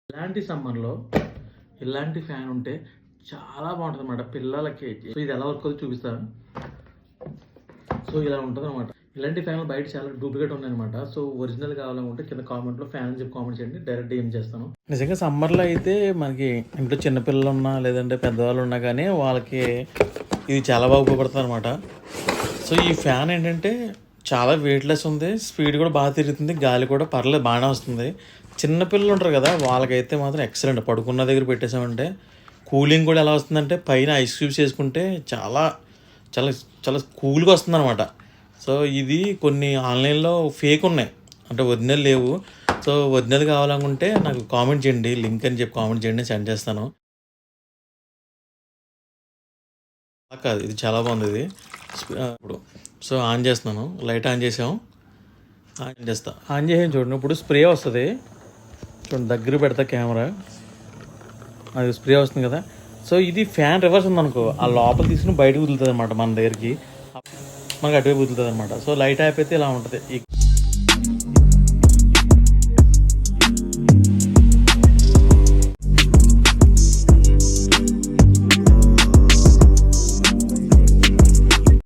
ఇలాంటి సమ్మర్‌లో ఇలాంటి ఫ్యాన్ ఉంటే చాలా బాగుంటుందన్నమాట పిల్లలకి. సో ఇది ఎలా వర్క్ అవుతుందో చూపిస్తాను. సో ఇలా ఉంటుందన్నమాట. ఇలాంటి ఫ్యాన్లు బయట చాలా డూప్లికేట్ ఉన్నాయన్నమాట. సో ఒరిజినల్ కావాలనుకుంటే కింద కామెంట్‌లో ఫ్యాన్ అని చెప్పి కామెంట్ చేయండి. డైరెక్ట్ డీఎం చేస్తాను. నిజంగా సమ్మర్‌లో అయితే మనకి ఇంట్లో చిన్న పిల్లలున్నా లేదంటే పెద్దవాళ్ళు ఉన్నా కానీ వాళ్ళకి ఇది చాలా బాగా ఉపయోగపడుతుందన్నమాట. సో ఈ ఫ్యాన్ ఏంటంటే చాలా వెయిట్‌లెస్ ఉంది. స్పీడ్ కూడా బాగా తిరుగుతుంది. గాలి కూడా పర్లేదు బాగానే వస్తుంది. చిన్న పిల్లలు ఉంటారు కదా, వాళ్ళకైతే మాత్రం ఎక్సలెంట్. పడుకున్న దగ్గర పెట్టేసామంటే కూలింగ్ కూడా ఎలా వస్తుందంటే పైన ఐస్ క్యూబ్స్ వేసుకుంటే చాలా చాలా చాలా కూల్గా వస్తుందన్నమాట. సో ఇది కొన్ని ఆన్లైన్లో ఫేక్ ఉన్నాయి, అంటే ఒరిజినల్ లేవు. సో ఒరిజినల్ కావాలనుకుంటే నాకు కామెంట్ చేయండి, లింక్ అని చెప్పి కామెంట్ చేయండి, సెండ్ చేస్తాను. కాదు, ఇది చాలా బాగుంది. ఇది ఇప్పుడు సో ఆన్ చేస్తున్నాను. లైట్ ఆన్ చేసాం. ఆన్ చేస్తా. ఆన్ చేసాం చూడండి. ఇప్పుడు స్ప్రే వస్తుంది చూడండి. దగ్గర పెడతా కెమెరా. అది స్ప్రే వస్తుంది కదా. సో ఇది ఫ్యాన్ రివర్స్ ఉందనుకో, ఆ లోపల తీసుకుని బయటకు వదులుతుంది అనమాట మన దగ్గరికి. మనకు అటువైపు వదులుతుంది అనమాట. సో లైట్ అయిపోతే ఇలా ఉంటుంది.